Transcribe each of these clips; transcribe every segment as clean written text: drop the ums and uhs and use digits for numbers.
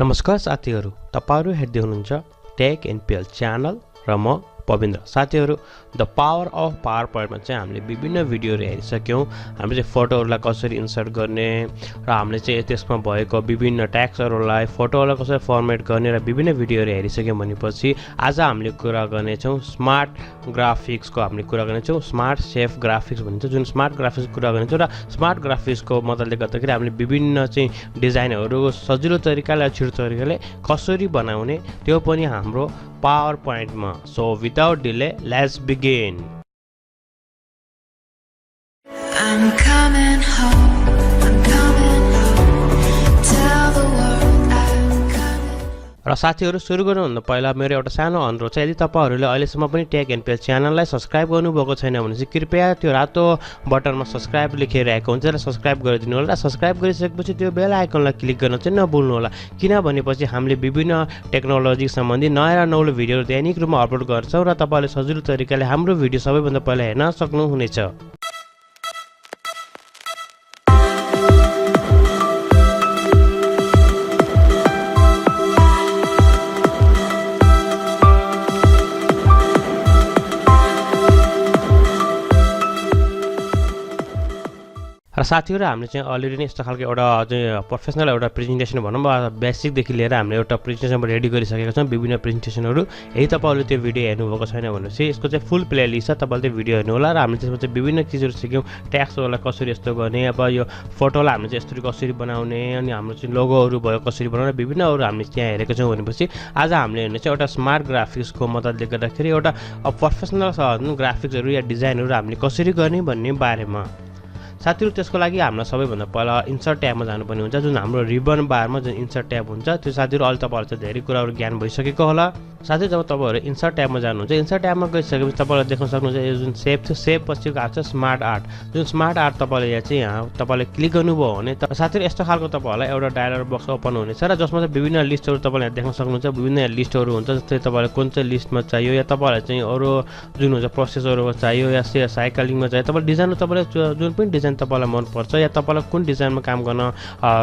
नमस्कार साथीहरु, तपाईहरु हेर्दै हुनुहुन्छ टेक एनपीएल च्यानल र म पविन्द्र। साथीहरु, द पावर अफ पावरपोइन्ट मा चाहिँ हामीले विभिन्न भिडियोहरु हेरिसक्यौं। हामीले चाहिँ फोटोहरुलाई कसरी इन्सर्ट गर्ने र हामीले चाहिँ त्यसमा भएको विभिन्न ट्याग्सहरुलाई फोटोलाई कसरी फर्मेट गर्ने र विभिन्न भिडियोहरु हेरिसक्यौं भनेपछि आज हामीले कुरा गर्ने छौं स्मार्ट ग्राफिक्सको। हामीले कुरा गर्ने छौं स्मार्ट सेफ ग्राफिक्स भनिन्छ, जुन स्मार्ट ग्राफिक्स कुरा गर्ने छौं र स्मार्ट ग्राफिक्सको मतलबले गर्दाखेरि हामीले विभिन्न चाहिँ डिजाइनहरु सजिलो तरिकाले छिटो तरिकाले कसरी बनाउने त्यो पनि हाम्रो PowerPoint मा। So without delay, let's begin. I'm coming home. I'm coming home. Tell the world I'm coming. र साथीहरु, सुरु गर्नुभन्दा पहिला मेरो एउटा सानो अनुरोध छ। यदि तपाईहरुले अहिलेसम्म पनि टेक एनपीएल च्यानललाई सब्स्क्राइब गर्नुभएको छैन भने चाहिँ कृपया त्यो रातो बटनमा सब्स्क्राइब लेखिरहेको हुन्छ र सब्स्क्राइब गरिदिनु होला र सब्स्क्राइब गरिसकेपछि त्यो बेल आइकनलाई क्लिक गर्न चाहिँ नभुल्नु होला, किनभनेपछि हामीले विभिन्न टेक्नोलोजी सम्बन्धी नयाँ र नौलो भिडियोहरु दैनिक रूपमा अपलोड गर्छौं र तपाईले सजिलो तरिकाले हाम्रो भिडियो सबैभन्दा पहिला हेर्न सक्नुहुनेछ। र साथीहरु, हामीले चाहिँ अलरेडी नै यस्तो खालको एउटा चाहिँ प्रोफेसनल एउटा प्रेजेन्टेसन भनौं बेसिक देखि लिएर हामीले एउटा प्रेजेन्टेसन रेडी गरिसकेका छौं, विभिन्न प्रेजेन्टेसनहरु। यदि तपाईहरुले त्यो भिडियो हेर्नुभएको छैन भनेपछि यसको चाहिँ फुल प्लेलिस्ट छ, तपाईले त्यो भिडियो हेर्नु होला। र हामीले त्यसमा चाहिँ विभिन्न चीजहरु सिक्यौं, ट्याग्सहरुलाई कसरी यस्तो गर्ने, अब यो फोटोलाई हामीले चाहिँ यस्तो कसरी बनाउने, अनि हाम्रो चाहिँ लोगोहरु भयो कसरी बनाउने, विभिन्नहरु हामीले त्यहाँ हेरेका छौं भनेपछि आज हामीले हेर्ने चाहिँ एउटा स्मार्ट ग्राफिक्सको मतलबले गर्दाखेरि एउटा प्रोफेसनल ग्राफिक्सहरु या डिजाइनहरु हामीले कसरी गर्ने भन्ने बारेमा। साथीहरु, त्यसको लागि हामीलाई सबैभन्दा पहिला इन्सर्ट ट्याबमा जानुपर्ने हुन्छ, जुन हाम्रो रिबन बारमा जुन इन्सर्ट ट्याब हुन्छ त्यो। साथीहरु, अहिले तपाईहरुलाई चाहिँ धेरै कुराहरु ज्ञान भइसकेको होला। साथै जब तपाईहरु इन्सर्ट ट्याबमा जानुहुन्छ, इन्सर्ट ट्याबमा गइसकेपछि तपाईले देख्न सक्नुहुन्छ यो जुन सेभ थियो, सेभ पछिको आउँछ स्मार्ट आर्ट। जुन स्मार्ट आर्ट तपाईले यहाँ तपाईले क्लिक गर्नुभयो भने साथीहरु यस्तो खालको तपाईहरुलाई एउटा डायलग बक्स ओपन हुनेछ र जसमा चाहिँ विभिन्न लिस्टहरु तपाईले देख्न सक्नुहुन्छ। विभिन्न लिस्टहरु हुन्छ, जस्तै तपाईलाई कुन चाहिँ लिस्टमा चाहियो या तपाईलाई चाहिँ अरु जुन हुन्छ प्रोसेसहरुमा चाहियो या साइकलिङमा चाहियो, तपाईले डिजाइन तपाईले जुन पनि डिजाइन तपाईलाई मन पर्छ या तपाईलाई कुन डिजाइनमा काम गर्न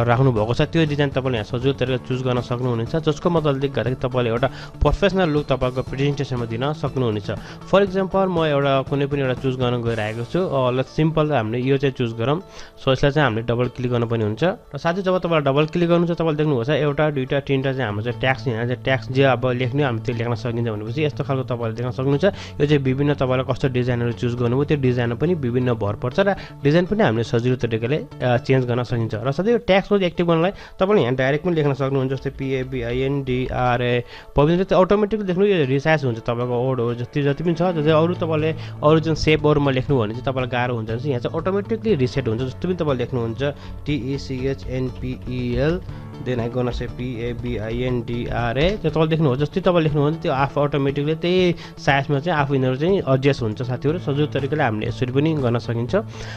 राख्नु भएको छ त्यो डिजाइन तपाईले यहाँ सजिलो तरिकाले चुज गर्न सक्नुहुनेछ, जसको मतलबले गर्दाखेरि तपाईले एउटा प्रोफेसनल लुक तपाईको प्रेजेन्टेसनमा दिन सक्नुहुनेछ। फर एक्जाम्पल म एउटा कुनै पनि एउटा चुज गर्न गइरहेको छु, सिम्पल हामीले यो चाहिँ चुज गरौँ। सो यसलाई चाहिँ हामीले डबल क्लिक गर्न पनि हुन्छ। र साथै जब तपाईले डबल क्लिक गर्नुहुन्छ तपाईले देख्नुहुन्छ एउटा दुईटा तीनटा चाहिँ हाम्रो चाहिँ ट्याग्स यहाँ चाहिँ ट्याग्स जे अब लेख्ने हामी त्यो लेख्न सकिन्छ भनेपछि यस्तो खालको तपाईले देख्न सक्नुहुन्छ। यो चाहिँ विभिन्न तपाईले कस्तो डिजाइनहरु चुज गर्नुभयो त्यो डिजाइनमा पनि विभिन्न भर पर्छ र डिजाइन पनि हामीले सजिलो तरिकाले चेन्ज गर्न सकिन्छ। र साथै यो ट्याग्सको एक्टिभ गर्नलाई तपाईले यहाँ डाइरेक्ट पनि लेख्न सक्नुहुन्छ, जस्तै PABINDRA पविन्द्र। त्यो अटोमेटिकली देख्नु यो रिसाइज हुन्छ तपाईको ओडहरु जति पनि छ। जस्तै अरु तपाईले अरु जुन सेपहरुमा लेख्नु भने चाहिँ तपाईलाई गाह्रो हुन्छ भने यहाँ चाहिँ अटोमेटिकली रिसेट हुन्छ। जस्तो पनि तपाईले लेख्नुहुन्छ TECHNPEL then I gonna say PABINDRA, त्यो तपाईले देख्नुहुन्छ। जस्तै तपाईले लेख्नुहुन्छ त्यो आफू अटोमेटिकली त्यही साइजमा चाहिँ आफू यिनीहरु चाहिँ एडजस्ट हुन्छ। साथीहरु, सजिलो तरिकाले हामीले यसरी पनि गर्न सकिन्छ।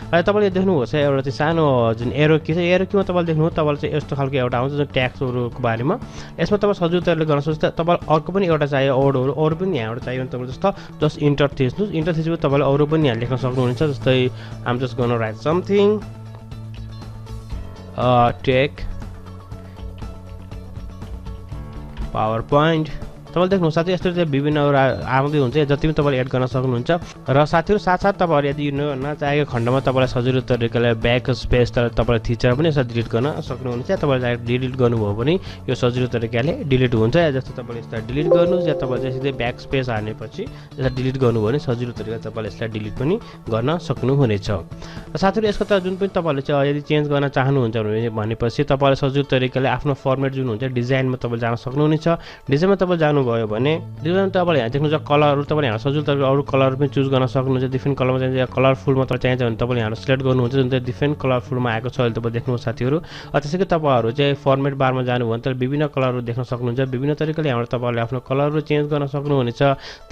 र तपाईले देख्नुहुन्छ एउटा चाहिँ सानो जुन एरो की छ, एरो कीमा तपाईले देख्नुहुन्छ तपाईले चाहिँ यस्तो खालको एउटा आउँछ जुन ट्याग्सहरुको बारेमा। यसमा तपाईले सजिलो तरिकाले गर्न सक्नुहुन्छ। तपाईले अर्को पनि एउटा चाहियो ओडहरु, अरु पनि यहाँबाट चाहियो भने तपाईले जस्ट इन्टर थिच्नुस्। इन्टर थिचेपछि तपाईले अरु पनि यहाँ लेख्न सक्नुहुनेछ। जस्तै I'm just gonna write something take PowerPoint। तपाईले देख्नुहुन्छ साथै यस्तो चाहिँ विभिन्न आउँदै हुन्छ, जति पनि तपाईले एड गर्न सक्नुहुन्छ। र साथीहरु, साथसाथ तपाईहरु यदि नचाहेको खण्डमा तपाईलाई सजिलो तरिकाले ब्याक स्पेस तपाईले थिचेर पनि यसलाई डिलिट गर्न सक्नुहुनेछ। तपाईले डिलिट गर्नुभयो भने यो सजिलो तरिकाले डिलिट हुन्छ। या जस्तो तपाईले यसलाई डिलिट गर्नुस् या तपाईले सिधै ब्याक स्पेस हानेपछि यसलाई डिलिट गर्नुभयो भने सजिलो तरिकाले तपाईले यसलाई डिलिट पनि गर्न सक्नुहुनेछ। र साथीहरु, यसको त जुन पनि तपाईले चाहिँ यदि चेन्ज गर्न चाहनुहुन्छ भनेपछि तपाईले सजिलो तरिकाले आफ्नो फर्मेट जुन हुन्छ डिजाइनमा तपाईले जान सक्नुहुनेछ। डिजाइनमा तपाईले जानु भयो भने डिजाइन तपाईले यहाँ देख्नुहुन्छ कलरहरु तपाईले यहाँ सजिलो तरिकाले अरु कलर पनि चुज गर्न सक्नुहुन्छ। डिफरेन्ट कलरमा चाहिँ कलरफुलमा तपाईले चाहिन्छ भने तपाईले यहाँ सिलेक्ट गर्नुहुन्छ, जुन चाहिँ डिफरेन्ट कलरफुलमा आएको छ अहिले तपाईले देख्नुहुन्छ साथीहरु। त्यसैगरी तपाईहरु चाहिँ फर्मेट बारमा जानु भने त विभिन्न कलरहरु देख्न सक्नुहुन्छ। विभिन्न तरिकाले यहाँबाट तपाईले आफ्नो कलरहरु चेन्ज गर्न सक्नुहुनेछ।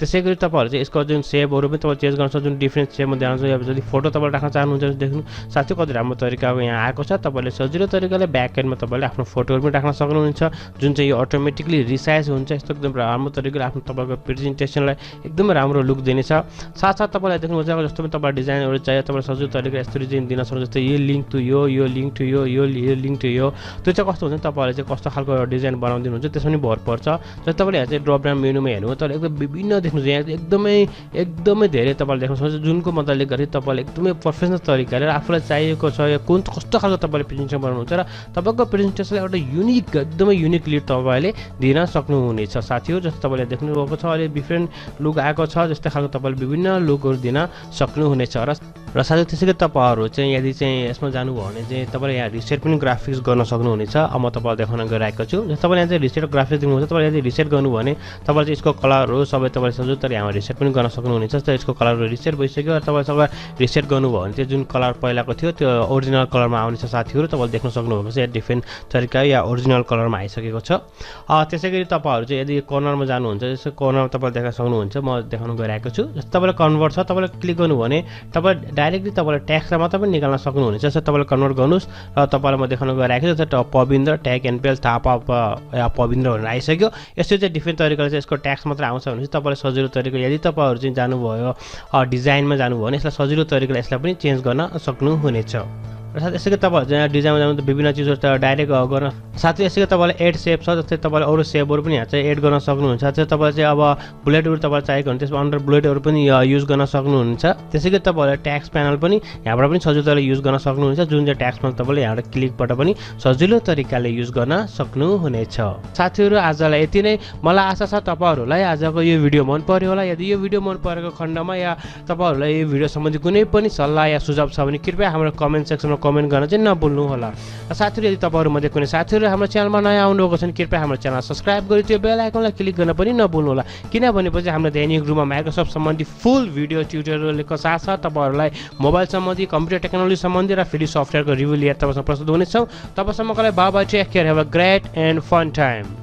त्यसैगरी तपाईहरु चाहिँ यसको जुन शेपहरु पनि तपाईले चेन्ज गर्न सक्नुहुन्छ, जुन डिफरेन्ट शेपमा जान्छ। या यदि फोटो तपाईले राख्न चाहनुहुन्छ देख्नु साथै कति राम्रो तरिकाको यहाँ आएको छ। तपाईले सजिलो तरिकाले ब्याक एन्डमा तपाईले आफ्नो फोटोहरु पनि राख्न सक्नुहुनेछ, जुन चाहिँ यो अटोमेटिकली रिसाइज हुन्छ। यस्तो एकदम राम्रो तरिकाले आफ्नो तपाईँको प्रेजेन्टेसनलाई एकदमै राम्रो लुक दिनेछ। साथसाथ तपाईँलाई देख्नुहुन्छ जस्तो पनि तपाईँ डिजाइनहरू चाहियो तपाईँलाई सजिलो तरिकाले यसरी चाहिँ दिन सक्नुहुन्छ। जस्तै यो लिङ्क टु यो लिङ्क टु यो लिङ्क टु यो त्यो चाहिँ कस्तो हुन्छ तपाईँहरूले चाहिँ कस्तो खालको डिजाइन बनाउनुहुन्छ त्यसमा पनि भर पर्छ। जस्तै तपाईँले यहाँ चाहिँ ड्रप डाउन मेनुमा हेर्नु तपाईँले एकदम विभिन्न देख्नुहुन्छ यहाँ एकदमै धेरै तपाईँले देख्न सक्नुहुन्छ जुनको मद्दतले गरी तपाईँले एकदमै प्रोफेसनल तरिकाले आफूलाई चाहिएको छ या कस्तो खालको तपाईँले प्रेजेन्टेसन बनाउनुहुन्छ र तपाईँको प्रेजेन्टेसनलाई एउटा एकदमै युनिक लिड तपाईँले दिन सक्नुहुनेछ साथीहरू। जस्तो तपाईँले देख्नुभएको छ अहिले डिफ्रेन्ट लुक आएको छ जस्तै खालको तपाईँले विभिन्न लुकहरू दिन सक्नुहुनेछ। र साथै त्यसैले तपाईँहरू चाहिँ यदि चाहिँ यसमा जानुभयो भने चाहिँ तपाईँले यहाँ रिसेट पनि ग्राफिक्स गर्न सक्नुहुनेछ। अब म तपाईँलाई देखाउन गइरहेको छु। जस्तो तपाईँले यहाँ चाहिँ रिसेट ग्राफिक्स दिनुहुन्छ तपाईँले यदि रिसेट गर्नुभयो भने तपाईँले चाहिँ यसको कलरहरू सबै तपाईँले सजिलो तर यहाँ रिसेट पनि गर्न सक्नुहुनेछ। जस्तो यसको कलरहरू रिसेट भइसक्यो र तपाईँसँग रिसेट गर्नुभयो भने त्यो जुन कलर पहिलाको थियो त्यो ओरिजिनल कलरमा आउनेछ साथीहरू। तपाईँले देख्न सक्नुभएको छ यहाँ डिफ्रेन्ट तरिका या ओरिजिनल कलरमा आइसकेको छ। त्यसै गरी तपाईँहरू चाहिँ यदि कर्नरमा जानुहुन्छ जस्तो कर्नरमा तपाईँले देख्न सक्नुहुन्छ म देखाउन गइरहेको छु। जस्तो तपाईँले कन्भर्ट छ तपाईँले क्लिक गर्नुभयो भने तपाईँ डाइरेक्टली तपाईँले ट्याक्सलाई मात्र पनि निकाल्न सक्नुहुनेछ। जस्तो तपाईँले कन्भर्ट गर्नुहोस् र तपाईँलाई म देखाउन गइरहेको छु जस्तो पविन्द्र टेकएनपेल थापा या पविन्द्र भनेर आइसक्यो। यस्तो चाहिँ डिफ्रेन्ट तरिकाले चाहिँ यसको ट्याक्स मात्र आउँछ भने चाहिँ तपाईँले सजिलो तरिका यदि तपाईँहरू चाहिँ जानुभयो डिजाइनमा जानुभयो भने यसलाई सजिलो तरिकाले यसलाई पनि चेन्ज गर्न सक्नुहुनेछ। र साथै यसै गरी तपाईँहरू चाहिँ डिजाइनमा जानु त विभिन्न चिजहरू त डाइरेक्ट गर्न साथै यसै गरी तपाईँलाई एड सेप छ जस्तै तपाईँले अरू सेपहरू पनि यहाँ चाहिँ एड गर्न सक्नुहुन्छ। चाहिँ तपाईँले चाहिँ अब बुलेटहरू तपाईँलाई चाहिएको भने त्यसमा अन्डर बुलेटहरू पनि युज गर्न सक्नुहुन्छ। त्यसै गरी तपाईँहरूले ट्याक्स प्यानल पनि यहाँबाट पनि सजिलो तरिकाले युज गर्न सक्नुहुन्छ जुन चाहिँ ट्याक्स प्यानल तपाईँले यहाँबाट क्लिकबाट पनि सजिलो तरिकाले युज गर्न सक्नुहुनेछ। साथीहरू आजलाई यति नै। मलाई आशा छ तपाईँहरूलाई आजको यो भिडियो मन पर्यो होला। यदि यो भिडियो मन परेको खण्डमा या तपाईँहरूलाई यो भिडियो सम्बन्धी कुनै पनि सल्लाह या सुझाव छ भने कृपया हाम्रो कमेन्ट सेक्सनमा कमेन्ट गर्न चाहिँ नभुल्नु होला। र साथीहरू यदि तपाईँहरूमध्ये कुनै साथीहरू हाम्रो च्यानलमा नयाँ आउनुभएको छन् कृपया हाम्रो च्यानल सब्सक्राइब गरी त्यो बेल आइकनलाई क्लिक गर्न पनि नभुल्नु होला। किनभनेपछि हाम्रो दैनिक रूपमा माइक्रोसफ्ट सम्बन्धी फुल भिडियो ट्युटोरियलको साथसाथ तपाईँहरूलाई मोबाइल सम्बन्धी कम्प्युटर टेक्नोलोजी सम्बन्धी र फ्री सफ्टवेयरको रिभ्यू लिएर तपाईँसँग प्रस्तुत हुनेछौँ। तबसम्मको लागि bye bye, take care, have a great and fun time.